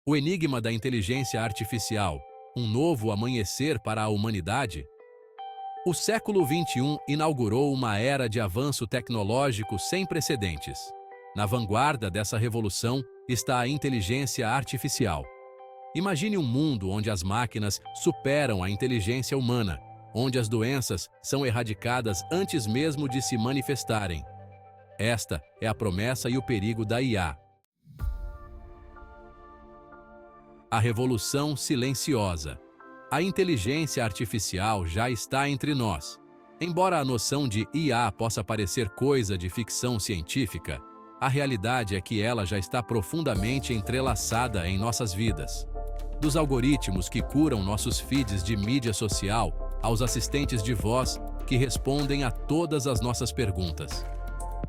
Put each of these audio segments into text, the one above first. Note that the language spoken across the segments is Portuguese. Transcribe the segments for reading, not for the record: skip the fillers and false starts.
O enigma da inteligência artificial, um novo amanhecer para a humanidade? O século XXI inaugurou uma era de avanço tecnológico sem precedentes. Na vanguarda dessa revolução está a inteligência artificial. Imagine um mundo onde as máquinas superam a inteligência humana, onde as doenças são erradicadas antes mesmo de se manifestarem. Esta é a promessa e o perigo da IA. A revolução silenciosa. A inteligência artificial já está entre nós. Embora a noção de IA possa parecer coisa de ficção científica, a realidade é que ela já está profundamente entrelaçada em nossas vidas. Dos algoritmos que curam nossos feeds de mídia social, aos assistentes de voz que respondem a todas as nossas perguntas.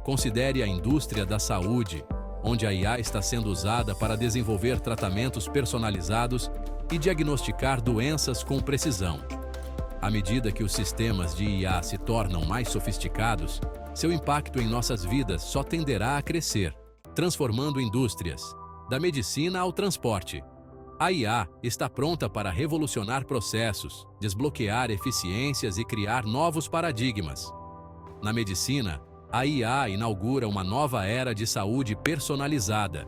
Considere a indústria da saúde, onde a IA está sendo usada para desenvolver tratamentos personalizados e diagnosticar doenças com precisão. À medida que os sistemas de IA se tornam mais sofisticados, seu impacto em nossas vidas só tenderá a crescer, transformando indústrias, da medicina ao transporte. A IA está pronta para revolucionar processos, desbloquear eficiências e criar novos paradigmas. Na medicina, a IA inaugura uma nova era de saúde personalizada.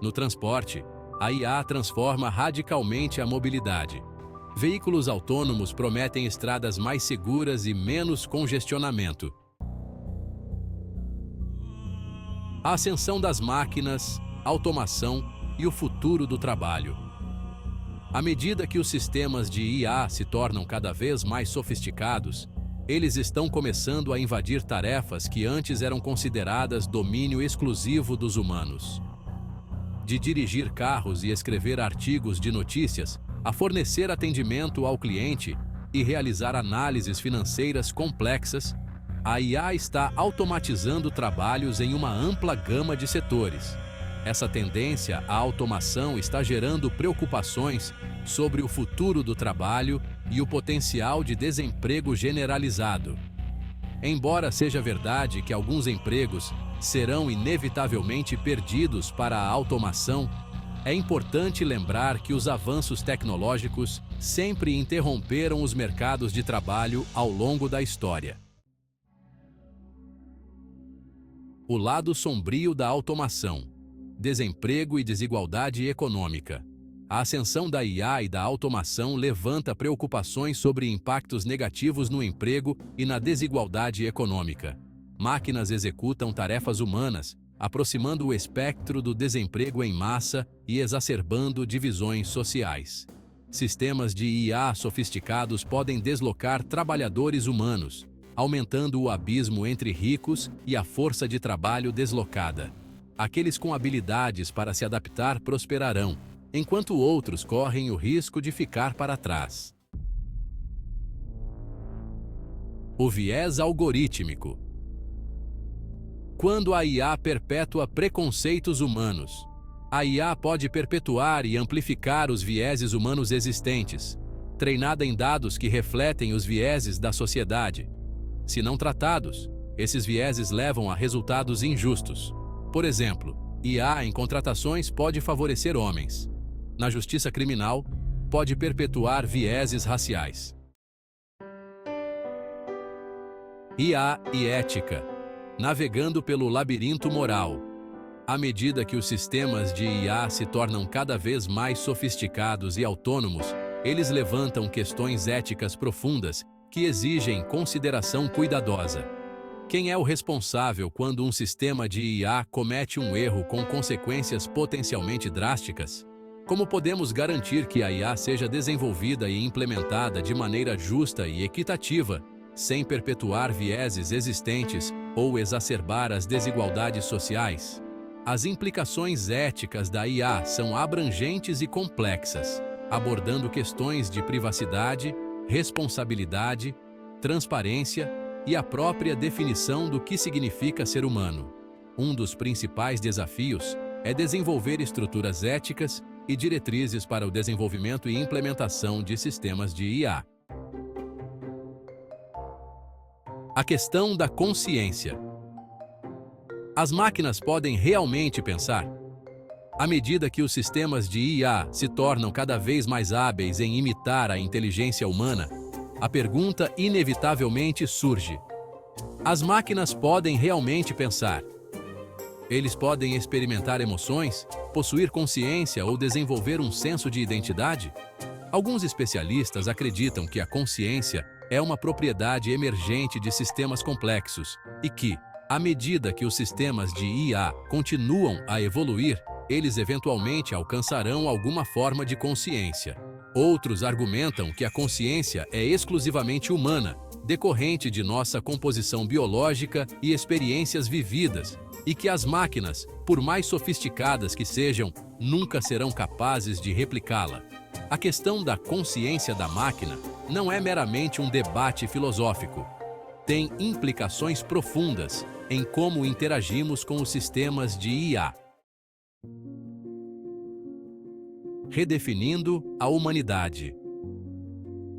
No transporte, a IA transforma radicalmente a mobilidade. Veículos autônomos prometem estradas mais seguras e menos congestionamento. A ascensão das máquinas, automação e o futuro do trabalho. À medida que os sistemas de IA se tornam cada vez mais sofisticados, eles estão começando a invadir tarefas que antes eram consideradas domínio exclusivo dos humanos. De dirigir carros e escrever artigos de notícias, a fornecer atendimento ao cliente e realizar análises financeiras complexas, a IA está automatizando trabalhos em uma ampla gama de setores. Essa tendência à automação está gerando preocupações sobre o futuro do trabalho e o potencial de desemprego generalizado. Embora seja verdade que alguns empregos serão inevitavelmente perdidos para a automação, é importante lembrar que os avanços tecnológicos sempre interromperam os mercados de trabalho ao longo da história. O lado sombrio da automação. Desemprego e desigualdade econômica. A ascensão da IA e da automação levanta preocupações sobre impactos negativos no emprego e na desigualdade econômica. Máquinas executam tarefas humanas, aproximando o espectro do desemprego em massa e exacerbando divisões sociais. Sistemas de IA sofisticados podem deslocar trabalhadores humanos, aumentando o abismo entre ricos e a força de trabalho deslocada. Aqueles com habilidades para se adaptar prosperarão, enquanto outros correm o risco de ficar para trás. O viés algorítmico. Quando a IA perpetua preconceitos humanos, a IA pode perpetuar e amplificar os vieses humanos existentes, treinada em dados que refletem os vieses da sociedade. Se não tratados, esses vieses levam a resultados injustos. Por exemplo, IA em contratações pode favorecer homens. Na justiça criminal, pode perpetuar vieses raciais. IA e ética. Navegando pelo labirinto moral. À medida que os sistemas de IA se tornam cada vez mais sofisticados e autônomos, eles levantam questões éticas profundas que exigem consideração cuidadosa. Quem é o responsável quando um sistema de IA comete um erro com consequências potencialmente drásticas? Como podemos garantir que a IA seja desenvolvida e implementada de maneira justa e equitativa, sem perpetuar vieses existentes ou exacerbar as desigualdades sociais? As implicações éticas da IA são abrangentes e complexas, abordando questões de privacidade, responsabilidade, transparência e a própria definição do que significa ser humano. Um dos principais desafios é desenvolver estruturas éticas e diretrizes para o desenvolvimento e implementação de sistemas de IA. A questão da consciência. As máquinas podem realmente pensar? À medida que os sistemas de IA se tornam cada vez mais hábeis em imitar a inteligência humana, a pergunta inevitavelmente surge: as máquinas podem realmente pensar? Eles podem experimentar emoções, possuir consciência ou desenvolver um senso de identidade? Alguns especialistas acreditam que a consciência é uma propriedade emergente de sistemas complexos e que, à medida que os sistemas de IA continuam a evoluir, eles eventualmente alcançarão alguma forma de consciência. Outros argumentam que a consciência é exclusivamente humana, decorrente de nossa composição biológica e experiências vividas, e que as máquinas, por mais sofisticadas que sejam, nunca serão capazes de replicá-la. A questão da consciência da máquina não é meramente um debate filosófico. Tem implicações profundas em como interagimos com os sistemas de IA. Redefinindo a humanidade.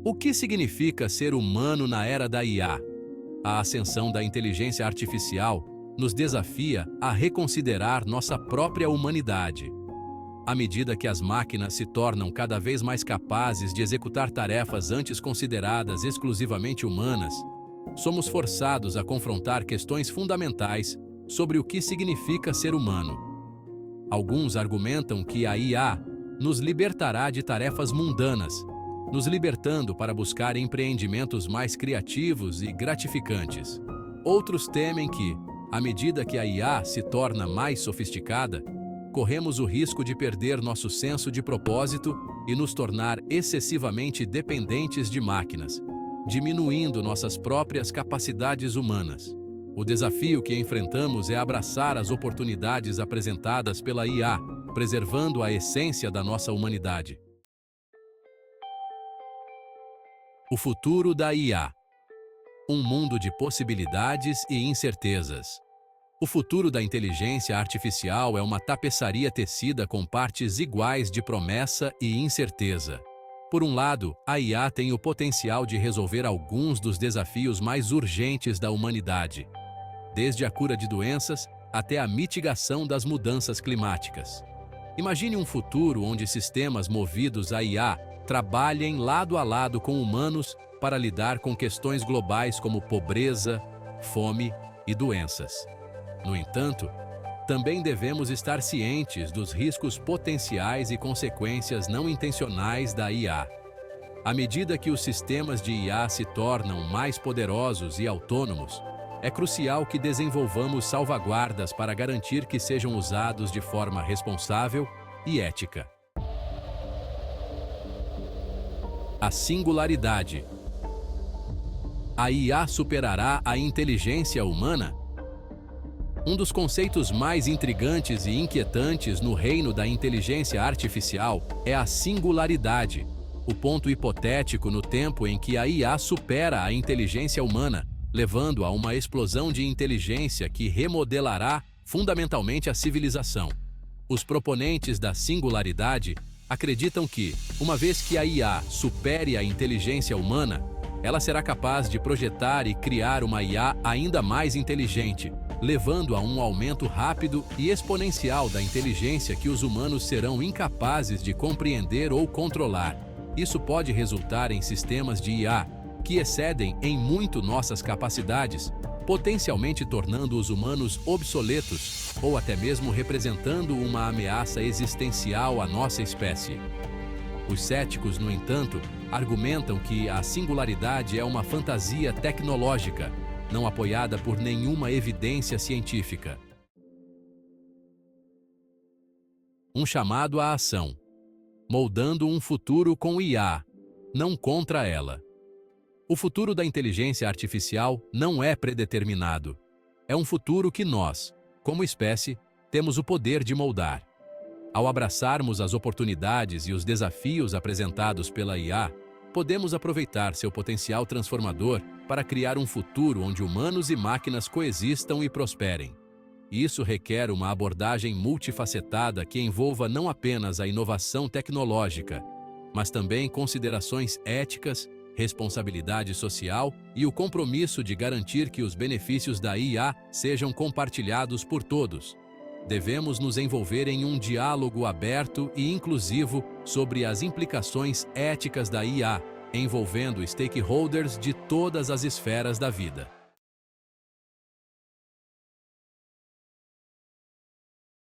O que significa ser humano na era da IA? A ascensão da inteligência artificial nos desafia a reconsiderar nossa própria humanidade. À medida que as máquinas se tornam cada vez mais capazes de executar tarefas antes consideradas exclusivamente humanas, somos forçados a confrontar questões fundamentais sobre o que significa ser humano. Alguns argumentam que a IA nos libertará de tarefas mundanas, nos libertando para buscar empreendimentos mais criativos e gratificantes. Outros temem que, à medida que a IA se torna mais sofisticada, corremos o risco de perder nosso senso de propósito e nos tornar excessivamente dependentes de máquinas, diminuindo nossas próprias capacidades humanas. O desafio que enfrentamos é abraçar as oportunidades apresentadas pela IA, preservando a essência da nossa humanidade. O futuro da IA. Um mundo de possibilidades e incertezas. O futuro da inteligência artificial é uma tapeçaria tecida com partes iguais de promessa e incerteza. Por um lado, a IA tem o potencial de resolver alguns dos desafios mais urgentes da humanidade, desde a cura de doenças até a mitigação das mudanças climáticas. Imagine um futuro onde sistemas movidos a IA trabalhem lado a lado com humanos para lidar com questões globais como pobreza, fome e doenças. No entanto, também devemos estar cientes dos riscos potenciais e consequências não intencionais da IA. À medida que os sistemas de IA se tornam mais poderosos e autônomos, é crucial que desenvolvamos salvaguardas para garantir que sejam usados de forma responsável e ética. A singularidade. A IA superará a inteligência humana? Um dos conceitos mais intrigantes e inquietantes no reino da inteligência artificial é a singularidade, o ponto hipotético no tempo em que a IA supera a inteligência humana, levando a uma explosão de inteligência que remodelará fundamentalmente a civilização. Os proponentes da singularidade acreditam que, uma vez que a IA supere a inteligência humana, ela será capaz de projetar e criar uma IA ainda mais inteligente, levando a um aumento rápido e exponencial da inteligência que os humanos serão incapazes de compreender ou controlar. Isso pode resultar em sistemas de IA que excedem em muito nossas capacidades, potencialmente tornando os humanos obsoletos ou até mesmo representando uma ameaça existencial à nossa espécie. Os céticos, no entanto, argumentam que a singularidade é uma fantasia tecnológica, não apoiada por nenhuma evidência científica. Um chamado à ação. Moldando um futuro com IA, não contra ela. O futuro da inteligência artificial não é predeterminado. É um futuro que nós, como espécie, temos o poder de moldar. Ao abraçarmos as oportunidades e os desafios apresentados pela IA, podemos aproveitar seu potencial transformador para criar um futuro onde humanos e máquinas coexistam e prosperem. Isso requer uma abordagem multifacetada que envolva não apenas a inovação tecnológica, mas também considerações éticas, responsabilidade social e o compromisso de garantir que os benefícios da IA sejam compartilhados por todos. devemos nos envolver em um diálogo aberto e inclusivo sobre as implicações éticas da IA, envolvendo stakeholders de todas as esferas da vida.